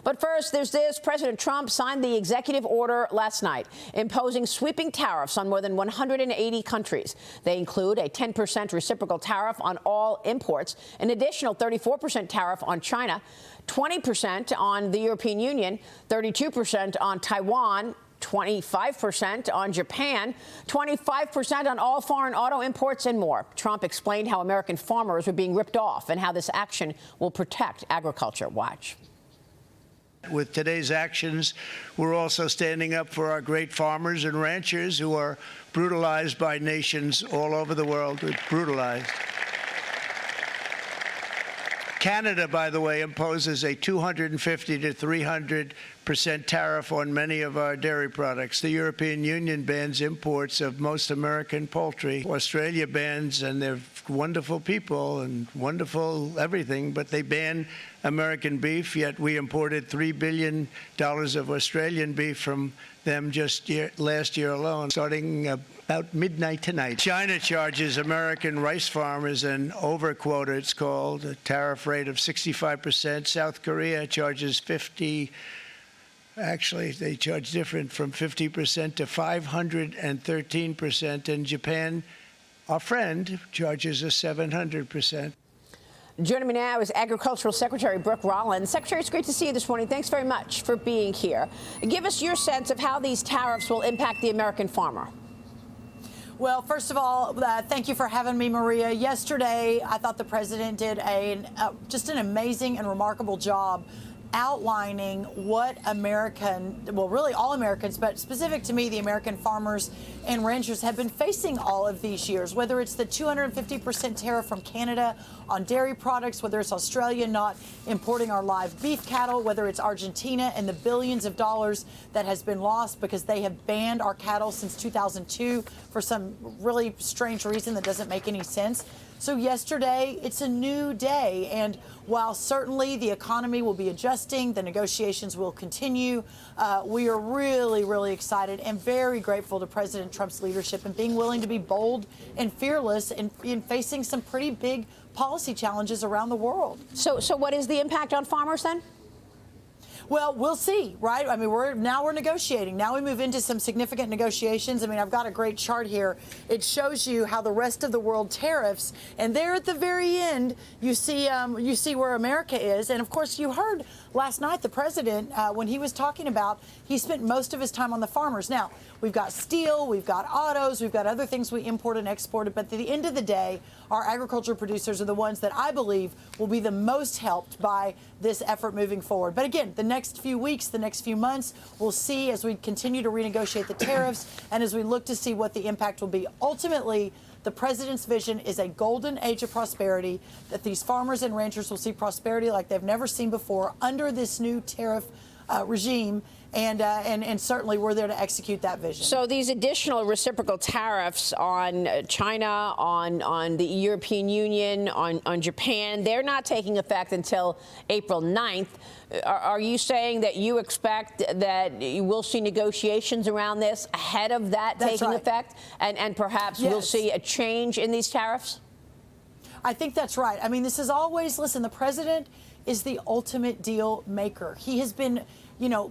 But first, there's this. President Trump signed the executive order last night, imposing sweeping tariffs on more than 180 countries. They include a 10% reciprocal tariff on all imports, an additional 34% tariff on China, 20% on the European Union, 32% on Taiwan, 25% on Japan, 25% on all foreign auto imports, and more. Trump explained how American farmers are being ripped off and how this action will protect agriculture. Watch. With today's actions, we're also standing up for our great farmers and ranchers who are brutalized by nations all over the world. Brutalized. Canada, by the way, imposes a 250 to 300% tariff on many of our dairy products. The European Union bans imports of most American poultry. Australia bans, and they're wonderful people and wonderful everything, but they ban American beef, yet we imported $3 billion of Australian beef from them just last year alone, starting about midnight tonight. China charges American rice farmers an overquota, it's called, a tariff rate of 65%. South Korea charges 50. Actually, they charge different, from 50% to 513%. And Japan, our friend, charges us 700%. Joining me now is Agricultural Secretary Brooke Rollins. Secretary, it's great to see you this morning. Thanks very much for being here. Give us your sense of how these tariffs will impact the American farmer. Well, first of all, thank you for having me, Maria. Yesterday, I thought the president did just an amazing and remarkable job outlining what really all Americans, but specific to me, the American farmers and ranchers have been facing all of these years, whether it's the 250% tariff from Canada on dairy products, whether it's Australia not importing our live beef cattle, whether it's Argentina and the billions of dollars that has been lost because they have banned our cattle since 2002 for some really strange reason that doesn't make any sense. So yesterday, it's a new day, and while certainly the economy will be adjusting, the negotiations will continue, we are really, really excited and very grateful to President Trump's leadership and being willing to be bold and fearless in facing some pretty big policy challenges around the world. So what is the impact on farmers then? Well, we'll see, right? I mean, we're negotiating. Now we move into some significant negotiations. I mean, I've got a great chart here. It shows you how the rest of the world tariffs, and there at the very end, you see where America is. And of course, you heard last night the president when he was talking about, he spent most of his time on the farmers. Now, we've got steel, we've got autos, we've got other things we import and exported. But at the end of the day, our agriculture producers are the ones that I believe will be the most helped by this effort moving forward. But again, the next few weeks, the next few months, we'll see as we continue to renegotiate the tariffs and as we look to see what the impact will be. Ultimately, the president's vision is a golden age of prosperity, that these farmers and ranchers will see prosperity like they've never seen before under this new tariff regime. And certainly we're there to execute that vision. So these additional reciprocal tariffs on China, on the European Union, on Japan, they're not taking effect until April 9th. Are you saying that you expect that you will see negotiations around this ahead of that taking effect? And perhaps we'll see a change in these tariffs? I think that's right. I mean, this is always, listen, the president is the ultimate deal maker. He has been,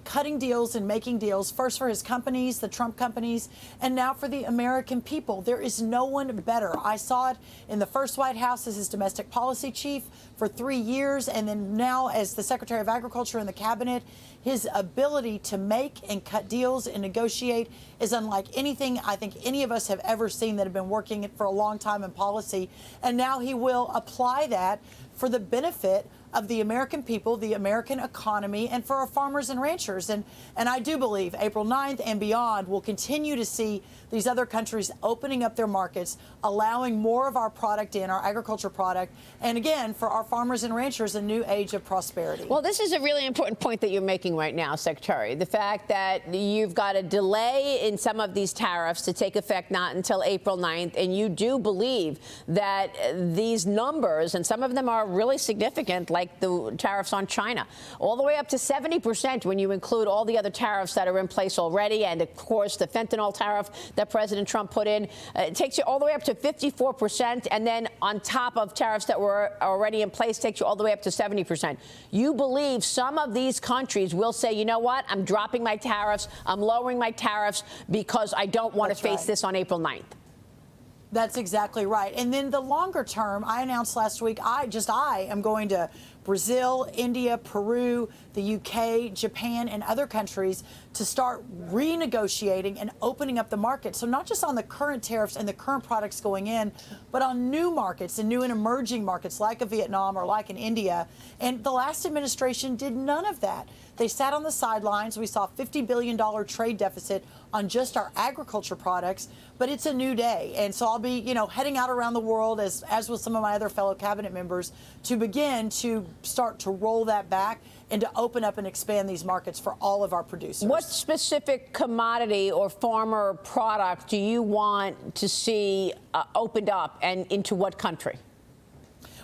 cutting deals and making deals, first for his companies, the Trump companies, and now for the American people. There is no one better. I saw it in the first White House as his domestic policy chief for 3 years, and then now as the Secretary of Agriculture in the cabinet. His ability to make and cut deals and negotiate is unlike anything I think any of us have ever seen that have been working for a long time in policy. And now he will apply that for the benefit of the American people, the American economy, and for our farmers and ranchers. And I do believe April 9th and beyond, we'll continue to see these other countries opening up their markets, allowing more of our product in, our agriculture product, and again, for our farmers and ranchers, a new age of prosperity. Well, this is a really important point that you're making right now, Secretary. The fact that you've got a delay in some of these tariffs to take effect not until April 9th, and you do believe that these numbers, and some of them are really significant, like the tariffs on China, all the way up to 70% when you include all the other tariffs that are in place already. And, of course, the fentanyl tariff that President Trump put in. It takes you all the way up to 54%. And then on top of tariffs that were already in place, takes you all the way up to 70%. You believe some of these countries will say, you know what, I'm dropping my tariffs, I'm lowering my tariffs because I don't want to face this on April 9th. That's exactly right. And then the longer term, I announced last week, I am going to Brazil, India, Peru, the UK, Japan, and other countries to start renegotiating and opening up the market. So not just on the current tariffs and the current products going in, but on new markets and new and emerging markets like a Vietnam or like in India. And the last administration did none of that. They sat on the sidelines. We saw a $50 billion trade deficit on just our agriculture products, but it's a new day. And so I'll be, heading out around the world, as with some of my other fellow cabinet members, to begin to start to roll that back and to open up and expand these markets for all of our producers. What specific commodity or farmer product do you want to see opened up, and into what country?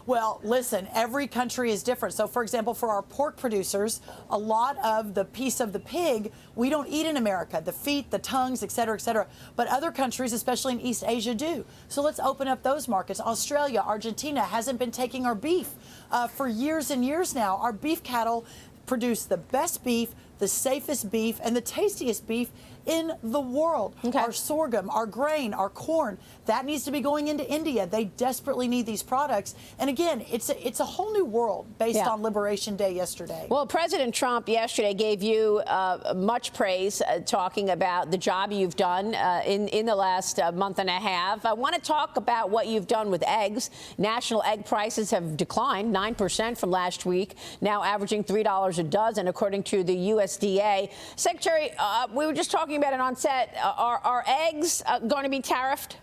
Well, listen, every country is different. So, for example, for our pork producers, a lot of the piece of the pig we don't eat in America, the feet, the tongues, et cetera, et cetera. But other countries, especially in East Asia, do. So let's open up those markets. Australia, Argentina hasn't been taking our beef for years and years now. Our beef cattle produce the best beef, the safest beef, and the tastiest beef in the world. Okay. Our sorghum, our grain, our corn, that needs to be going into India. They desperately need these products. And again, it's a whole new world based on Liberation Day yesterday. Well, President Trump yesterday gave you much praise, talking about the job you've done in the last month and a half. I want to talk about what you've done with eggs. National egg prices have declined 9% from last week, now averaging $3 a dozen, according to the USDA. Secretary, we were just talking about it on set. Are eggs going to be tariffed?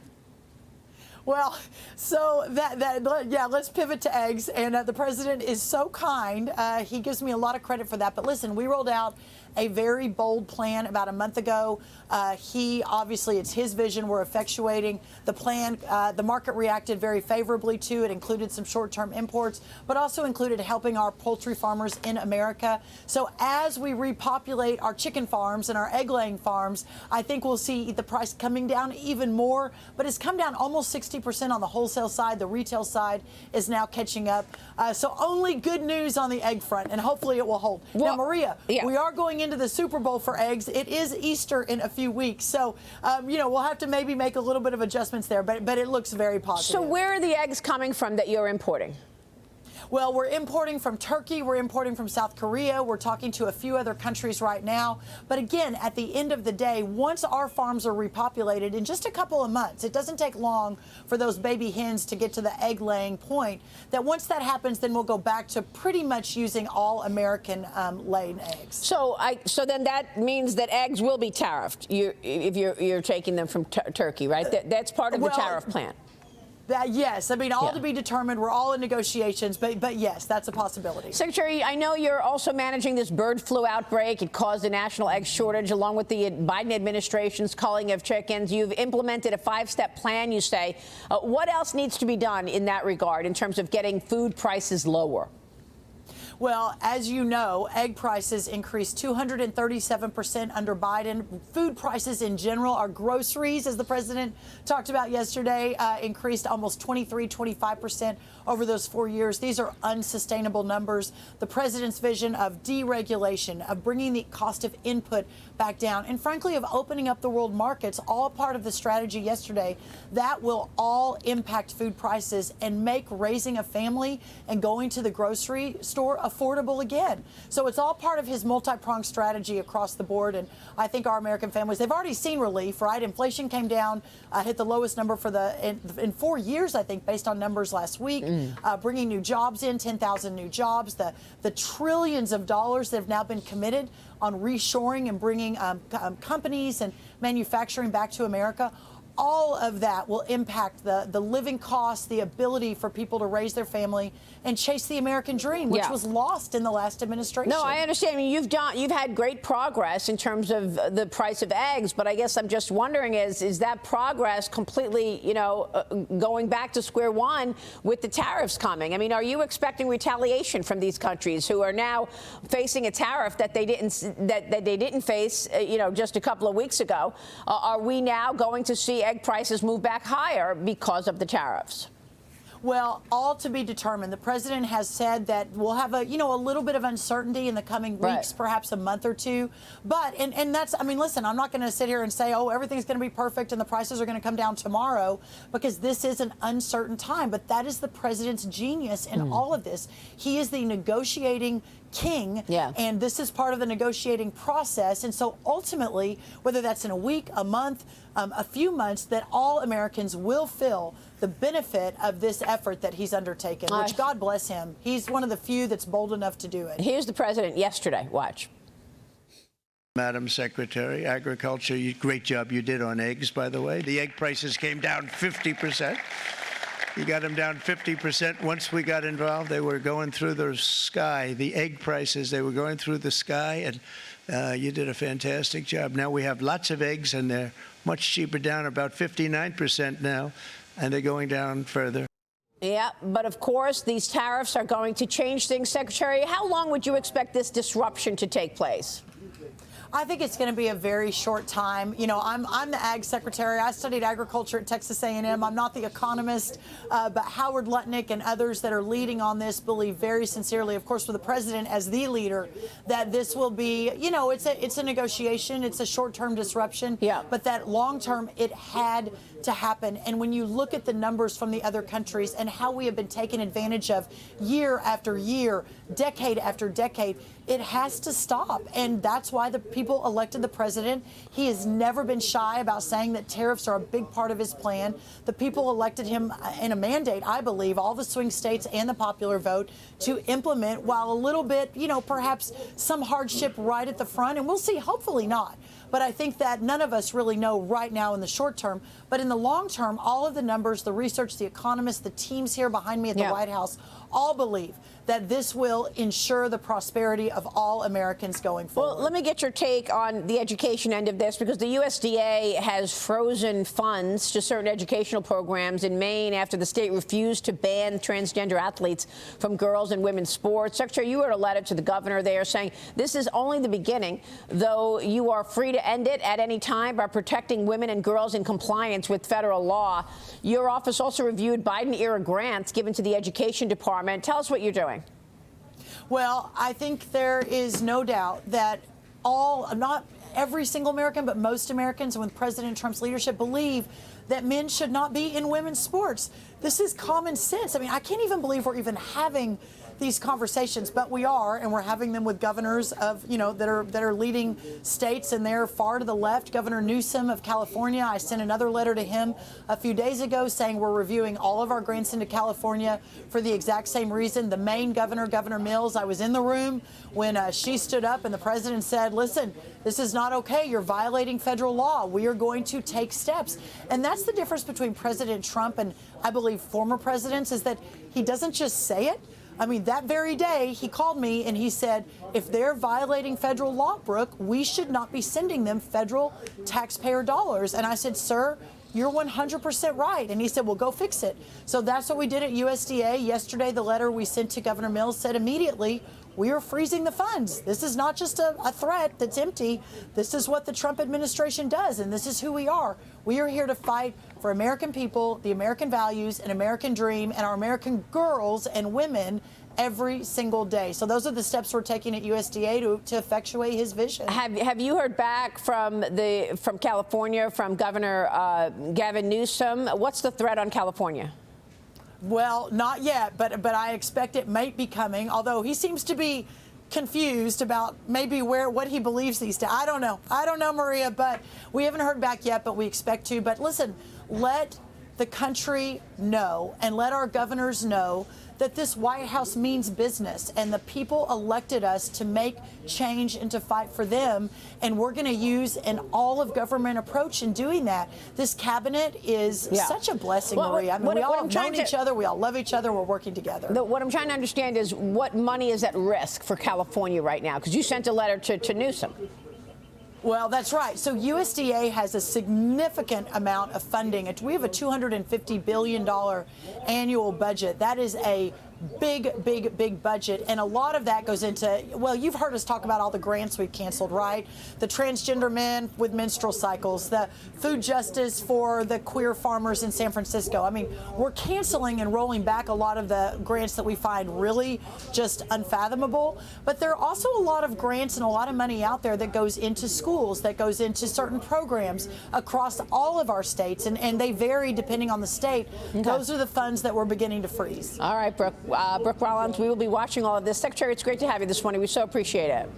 Well, so let's pivot to eggs. And the president is so kind. He gives me a lot of credit for that. But listen, we rolled out a very bold plan about a month ago. It's his vision. We're effectuating the plan. The market reacted very favorably to it, included some short-term imports, but also included helping our poultry farmers in America. So as we repopulate our chicken farms and our egg-laying farms, I think we'll see the price coming down even more. But it's come down almost 60% on the wholesale side. The retail side is now catching up. So only good news on the egg front, and hopefully it will hold. Now, Maria, we are going into the Super Bowl for eggs. It is Easter in a few weeks, so we'll have to maybe make a little bit of adjustments there, but it looks very positive. So where are the eggs coming from that you're importing? Well, we're importing from Turkey. We're importing from South Korea. We're talking to a few other countries right now. But again, at the end of the day, once our farms are repopulated in just a couple of months, it doesn't take long for those baby hens to get to the egg laying point, that once that happens, then we'll go back to pretty much using all American laid eggs. So then that means that eggs will be tariffed if you're taking them from Turkey, right? That's part of the tariff plan. Yes, I mean, all to be determined. We're all in negotiations, but yes, that's a possibility. Secretary, I know you're also managing this bird flu outbreak. It caused a national egg shortage, along with the Biden administration's culling of chickens. You've implemented a 5-step plan, you say. What else needs to be done in that regard in terms of getting food prices lower? Well, as you know, egg prices increased 237% under Biden. Food prices in general, our groceries, as the president talked about yesterday, increased almost 25% over those 4 years. These are unsustainable numbers. The president's vision of deregulation, of bringing the cost of input back down, and frankly, of opening up the world markets, all part of the strategy yesterday, that will all impact food prices and make raising a family and going to the grocery store affordable again. So it's all part of his multi-pronged strategy across the board. And I think our American families, they've already seen relief, right? Inflation came down, hit the lowest number in 4 years, I think, based on numbers last week, bringing new jobs in, 10,000 new jobs, the trillions of dollars that have now been committed on reshoring and bringing companies and manufacturing back to America. all of that will impact the living costs, the ability for people to raise their family and chase the American dream, which was lost in the last administration. No, I understand. I mean, you've had great progress in terms of the price of eggs, but I guess I'm just wondering is that progress completely, going back to square one with the tariffs coming? I mean, are you expecting retaliation from these countries who are now facing a tariff that they didn't face, just a couple of weeks ago? Are we now going to see egg prices move back higher because of the tariffs? Well, all to be determined. The president has said that we'll have a little bit of uncertainty in the coming weeks, perhaps a month or two. But, and that's, I mean, listen, I'm not going to sit here and say, oh, everything's going to be perfect and the prices are going to come down tomorrow, because this is an uncertain time. But that is the president's genius in all of this. He is the negotiating king, and this is part of the negotiating process. And so ultimately, whether that's in a week, a month, a few months, that all Americans will feel the benefit of this effort that he's undertaken, which God bless him. He's one of the few that's bold enough to do it. Here's the president yesterday. Watch. Madam Secretary, Agriculture, great job you did on eggs, by the way. The egg prices came down 50%. You got them down 50%. Once we got involved, they were going through the sky. The egg prices, they were going through the sky, and you did a fantastic job. Now we have lots of eggs, and they're much cheaper, down about 59% now, and they're going down further. Yeah, but of course, these tariffs are going to change things. Secretary, how long would you expect this disruption to take place? I think it's going to be a very short time. I'm the ag secretary. I studied agriculture at Texas A&M. I'm not the economist, but Howard Lutnick and others that are leading on this believe very sincerely, of course, with the president as the leader, that this will be, it's a negotiation. It's a short-term disruption. Yeah. But that long-term, it had to happen. And when you look at the numbers from the other countries and how we have been taken advantage of year after year, decade after decade, it has to stop. And that's why the people elected the president. He has never been shy about saying that tariffs are a big part of his plan. The people elected him in a mandate, I believe, all the swing states and the popular vote, to implement, while a little bit, perhaps some hardship right at the front. And we'll see, hopefully not. But I think that none of us really know right now in the short term. But in the long term, all of the numbers, the research, the economists, the teams here behind me at the White House all believe that this will ensure the prosperity of all Americans going forward. Well, let me get your take on the education end of this, because the USDA has frozen funds to certain educational programs in Maine after the state refused to ban transgender athletes from girls and women's sports. Secretary, you wrote a letter to the governor there saying this is only the beginning, though you are free to end it at any time by protecting women and girls in compliance with federal law. Your office also reviewed Biden-era grants given to the Education Department. Tell us what you're doing. Well, I think there is no doubt that not every single American, but most Americans with President Trump's leadership believe that men should not be in women's sports. This is common sense. I mean, I can't even believe we're even having these conversations, but we are, and we're having them with governors of, that are leading states, and they're far to the left. Governor Newsom of California, I sent another letter to him a few days ago saying we're reviewing all of our grants into California for the exact same reason. The Maine governor, Governor Mills, I was in the room when she stood up and the president said, listen, this is not okay. You're violating federal law. We are going to take steps. And that's the difference between President Trump and, I believe, former presidents, is that he doesn't just say it. I mean, that very day, he called me and he said, if they're violating federal law, Brooke, we should not be sending them federal taxpayer dollars. And I said, sir, you're 100% right. And he said, well, go fix it. So that's what we did at USDA. Yesterday, the letter we sent to Governor Mills said immediately, we are freezing the funds. This is not just a threat that's empty. This is what the Trump administration does, and this is who we are. We are here to fight for American people, the American values, and American dream, and our American girls and women every single day. So those are the steps we're taking at USDA to effectuate his vision. Have you heard back from California, from Governor Gavin Newsom? What's the threat on California? Well, not yet, but I expect it might be coming, although he seems to be confused about maybe what he believes these days. I don't know, Maria, but we haven't heard back yet, but we expect to. But listen, let the country know and let our governors know that this White House means business, and the people elected us to make change and to fight for them, and we're going to use an all-of-government approach in doing that. This cabinet is such a blessing, Maria. I mean, we all have known each other, we all love each other, we're working together. What I'm trying to understand is what money is at risk for California right now, because you sent a letter to Newsom. Well, that's right. So USDA has a significant amount of funding. We have a $250 billion annual budget. That is a big budget, and a lot of that goes into, well, you've heard us talk about all the grants we've canceled, right? The transgender men with menstrual cycles, the food justice for the queer farmers in San Francisco. I mean, we're canceling and rolling back a lot of the grants that we find really just unfathomable, but there are also a lot of grants and a lot of money out there that goes into schools, that goes into certain programs across all of our states, and they vary depending on the state. Okay. Those are the funds that we're beginning to freeze. All right, Brooke Rollins, we will be watching all of this. Secretary, it's great to have you this morning. We so appreciate it.